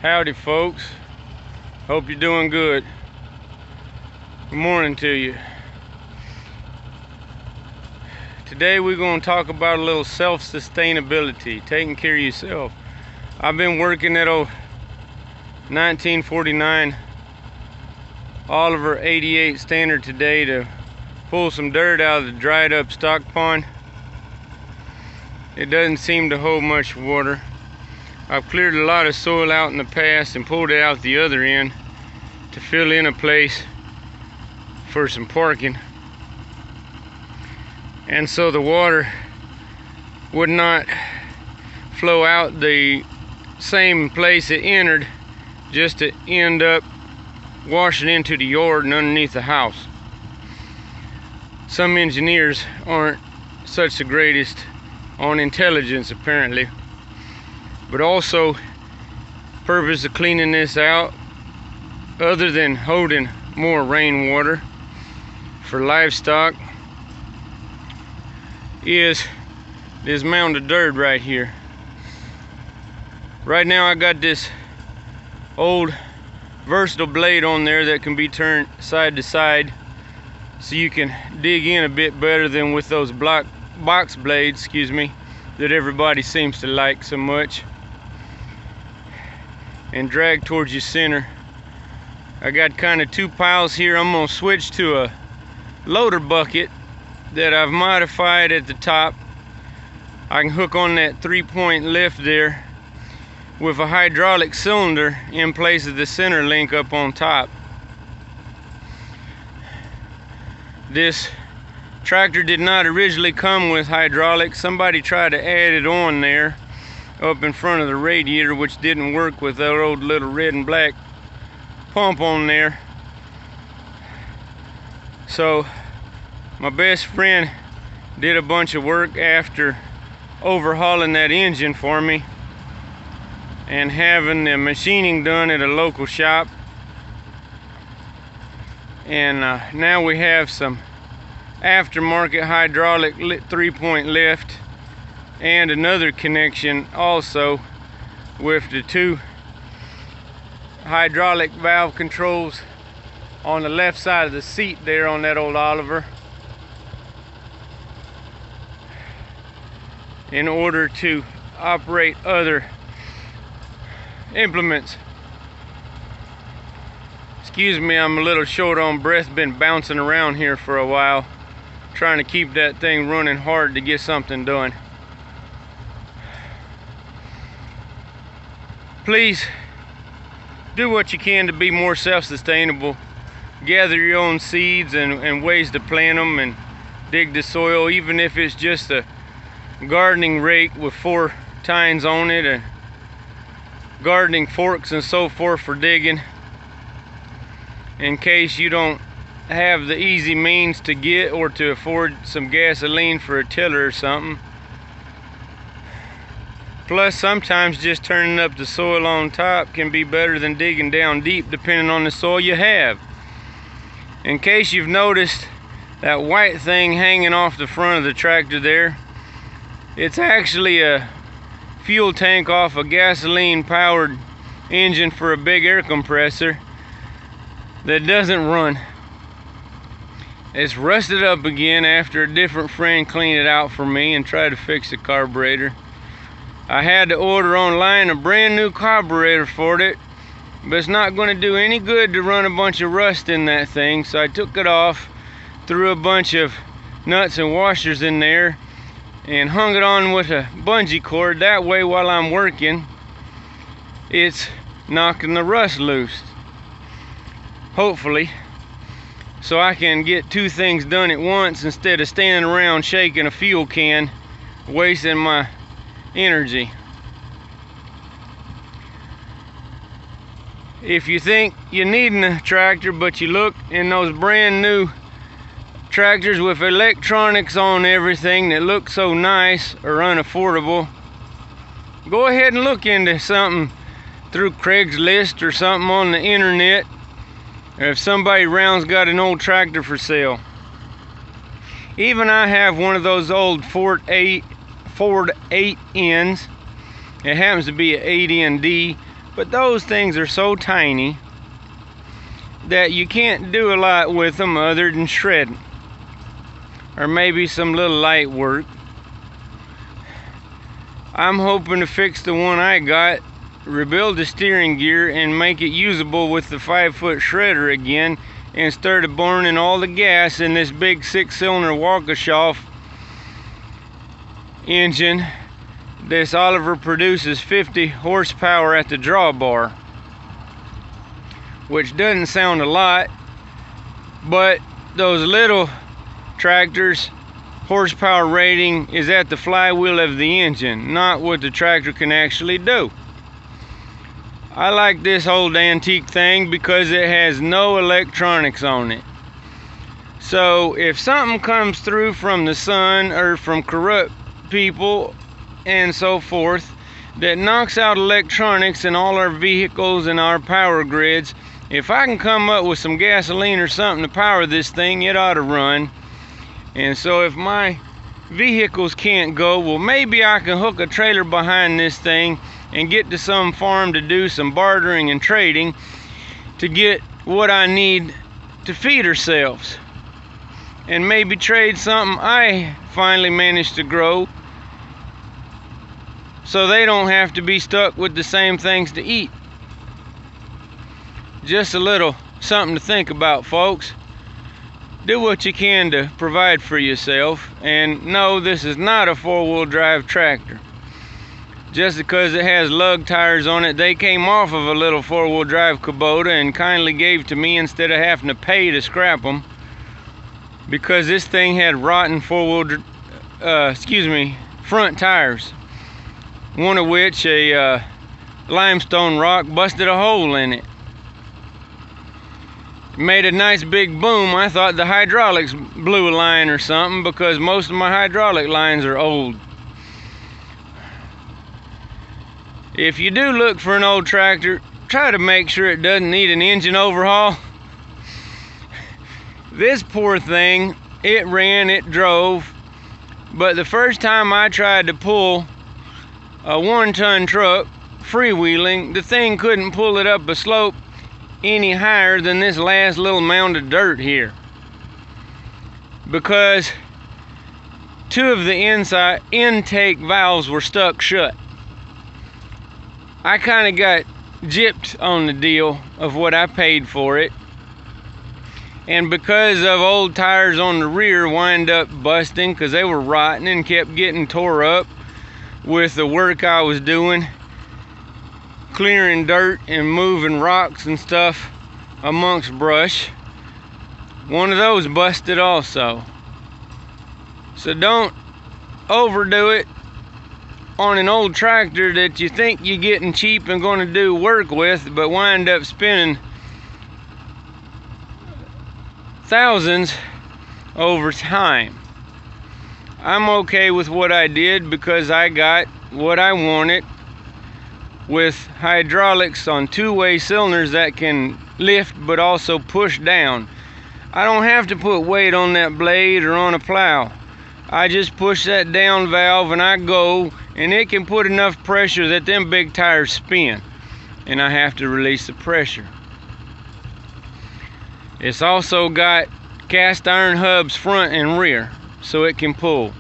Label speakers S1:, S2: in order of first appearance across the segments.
S1: Howdy folks, hope you're doing good. Good morning to you. Today we're going to talk about a little self-sustainability, taking care of yourself. I've been working that old 1949 Oliver 88 Standard today to pull some dirt out of the dried up stock pond. It doesn't seem to hold much water. I've cleared a lot of soil out in the past and pulled it out the other end to fill in a place for some parking. And so the water would not flow out the same place it entered, just to end up washing into the yard and underneath the house. Some engineers aren't such the greatest on intelligence apparently. But also, purpose of cleaning this out, other than holding more rainwater for livestock, is this mound of dirt right here. Right now I got this old versatile blade on there that can be turned side to side so you can dig in a bit better than with those box blades, that everybody seems to like so much, and drag towards your center. I got kind of two piles here. I'm gonna switch to a loader bucket that I've modified at the top. I can hook on that 3-point lift there with a hydraulic cylinder in place of the center link up on top. This tractor did not originally come with hydraulics. Somebody tried to add it on there up in front of the radiator, which didn't work with that old little red and black pump on there. So my best friend did a bunch of work after overhauling that engine for me and having the machining done at a local shop. And now we have some aftermarket hydraulic 3-point lift and another connection also with the two hydraulic valve controls on the left side of the seat there on that old Oliver, in order to operate other implements. Excuse me, I'm a little short on breath, been bouncing around here for a while trying to keep that thing running hard to get something done. Please do what you can to be more self-sustainable. Gather your own seeds and ways to plant them, and dig the soil, even if it's just a gardening rake with 4 tines on it, and gardening forks and so forth for digging, in case you don't have the easy means to get or to afford some gasoline for a tiller or something. Plus, sometimes just turning up the soil on top can be better than digging down deep, depending on the soil you have. In case you've noticed that white thing hanging off the front of the tractor there, it's actually a fuel tank off a gasoline powered engine for a big air compressor that doesn't run. It's rusted up again after a different friend cleaned it out for me and tried to fix the carburetor. I had to order online a brand new carburetor for it, but it's not going to do any good to run a bunch of rust in that thing, so I took it off, threw a bunch of nuts and washers in there, and hung it on with a bungee cord. That way, while I'm working, it's knocking the rust loose, hopefully, so I can get 2 things done at once instead of standing around shaking a fuel can, wasting my energy. If you think you need a tractor, but you look in those brand new tractors with electronics on everything that look so nice or unaffordable, go ahead and look into something through Craigslist or something on the internet, or if somebody around's got an old tractor for sale. Even I have one of those old Ford 8Ns. It happens to be an 8ND But those things are so tiny that you can't do a lot with them other than shredding, or maybe some little light work. I'm hoping to fix the one I got, rebuild the steering gear, and make it usable with the 5-foot shredder again, instead of burning all the gas in this big 6-cylinder Waukesha engine. This Oliver produces 50 horsepower at the drawbar, which doesn't sound a lot, but those little tractors' horsepower rating is at the flywheel of the engine, not what the tractor can actually do. I like this old antique thing because it has no electronics on it. So if something comes through from the sun or from corrupt people and so forth that knocks out electronics in all our vehicles and our power grids, if I can come up with some gasoline or something to power this thing, it ought to run. And so if my vehicles can't go, well, maybe I can hook a trailer behind this thing and get to some farm to do some bartering and trading to get what I need to feed ourselves, and maybe trade something I finally managed to grow so they don't have to be stuck with the same things to eat. Just a little something to think about, folks. Do what you can to provide for yourself. And no, this is not a 4-wheel drive tractor. Just because it has lug tires on it, they came off of a little 4-wheel drive Kubota and kindly gave to me instead of having to pay to scrap them, because this thing had rotten front tires, one of which a limestone rock busted a hole in it. It made a nice big boom. I thought the hydraulics blew a line or something, because most of my hydraulic lines are old. If you do look for an old tractor, try to make sure it doesn't need an engine overhaul. This poor thing, it ran, it drove, but the first time I tried to pull a 1-ton truck freewheeling, the thing couldn't pull it up a slope any higher than this last little mound of dirt here, because 2 of the inside intake valves were stuck shut. I kind of got gypped on the deal of what I paid for it, and because of old tires on the rear wind up busting because they were rotten and kept getting tore up with the work I was doing, clearing dirt and moving rocks and stuff amongst brush, one of those busted also. So don't overdo it on an old tractor that you think you're getting cheap and going to do work with, but wind up spending thousands over time. I'm okay with what I did because I got what I wanted, with hydraulics on 2-way cylinders that can lift but also push down. I don't have to put weight on that blade or on a plow. I just push that down valve and I go, and it can put enough pressure that them big tires spin, and I have to release the pressure. It's also got cast iron hubs front and rear so it can pull.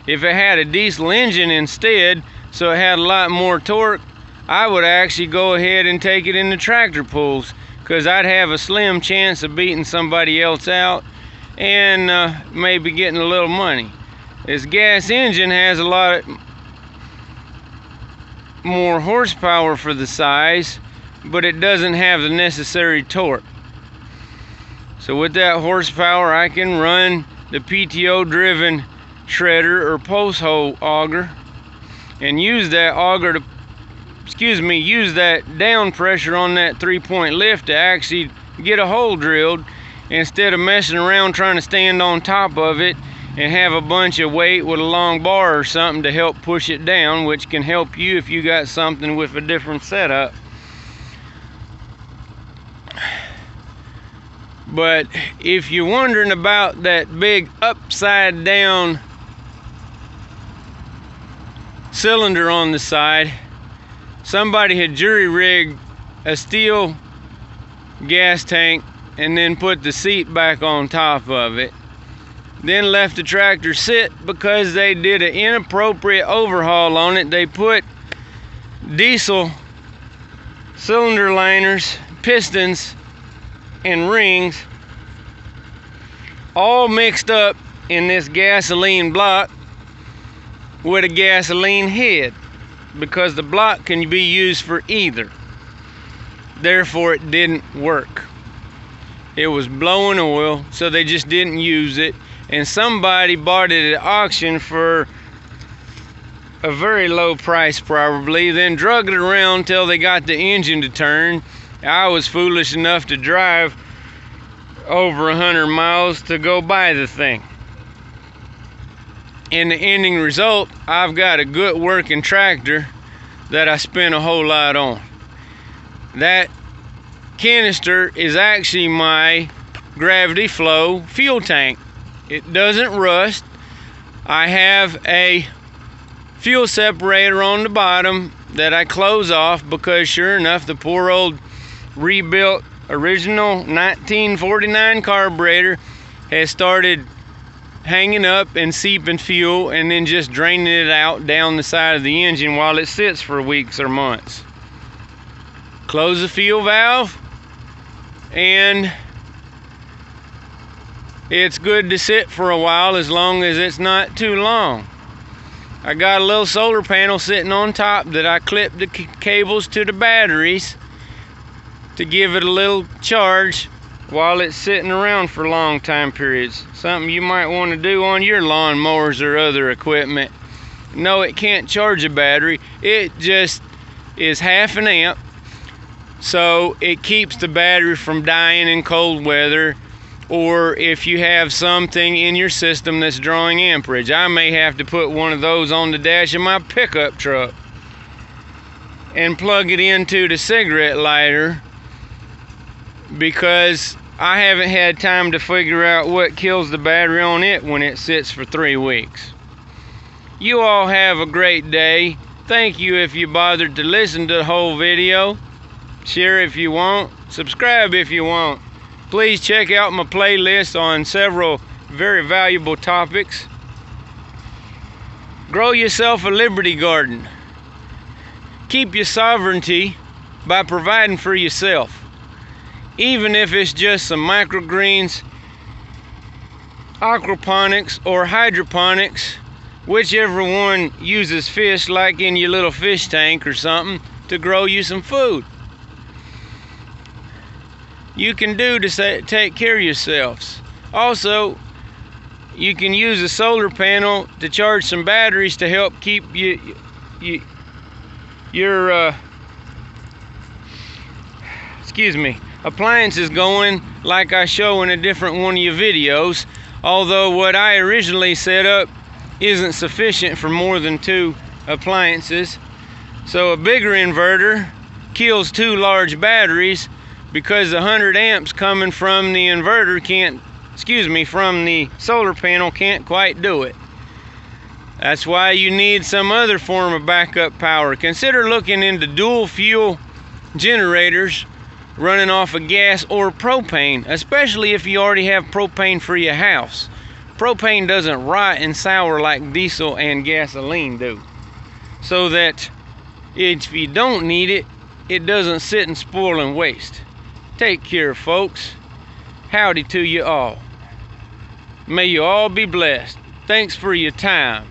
S1: If it had a diesel engine instead, so it had a lot more torque, I would actually go ahead and take it in the tractor pulls, because I'd have a slim chance of beating somebody else out and maybe getting a little money. This gas engine has a lot more horsepower for the size, but it doesn't have the necessary torque. So with that horsepower, I can run the PTO driven shredder or post hole auger and use that auger to use that down pressure on that 3-point lift to actually get a hole drilled, instead of messing around trying to stand on top of it and have a bunch of weight with a long bar or something to help push it down, which can help you if you got something with a different setup. But if you're wondering about that big upside down cylinder on the side, somebody had jury rigged a steel gas tank and then put the seat back on top of it. Then left the tractor sit because they did an inappropriate overhaul on it. They put diesel cylinder liners, pistons, and rings all mixed up in this gasoline block with a gasoline head, because the block can be used for either. Therefore, it didn't work. It was blowing oil, so they just didn't use it. And somebody bought it at auction for a very low price probably, then drug it around till they got the engine to turn. I was foolish enough to drive over 100 miles to go buy the thing. In the ending result, I've got a good working tractor that I spent a whole lot on. That canister is actually my gravity flow fuel tank. It doesn't rust. I have a fuel separator on the bottom that I close off because sure enough, the poor old rebuilt original 1949 carburetor has started hanging up and seeping fuel and then just draining it out down the side of the engine while it sits for weeks or months. Close the fuel valve and it's good to sit for a while as long as it's not too long. I got a little solar panel sitting on top that I clipped the cables to the batteries to give it a little charge while it's sitting around for long time periods. Something you might want to do on your lawn mowers or other equipment. No, it can't charge a battery. It just is half an amp, so it keeps the battery from dying in cold weather, or if you have something in your system that's drawing amperage. I may have to put one of those on the dash of my pickup truck and plug it into the cigarette lighter, because I haven't had time to figure out what kills the battery on it when it sits for 3 weeks. You all have a great day. Thank you if you bothered to listen to the whole video. Share if you want. Subscribe if you want. Please check out my playlist on several very valuable topics. Grow yourself a Liberty Garden. Keep your sovereignty by providing for yourself. Even if it's just some microgreens, aquaponics, or hydroponics, whichever one uses fish, like in your little fish tank or something, to grow you some food. You can do to take care of yourselves. Also, you can use a solar panel to charge some batteries to help keep your appliances going, like I show in a different one of your videos. Although what I originally set up isn't sufficient for more than 2 appliances, so a bigger inverter kills 2 large batteries, because the 100 amps coming from the inverter from the solar panel can't quite do it. That's why you need some other form of backup power. Consider looking into dual fuel generators running off of gas or propane, especially if you already have propane for your house. Propane doesn't rot and sour like diesel and gasoline do, so that if you don't need it, it doesn't sit and spoil and waste. Take care, folks. Howdy to you all. May you all be blessed. Thanks for your time.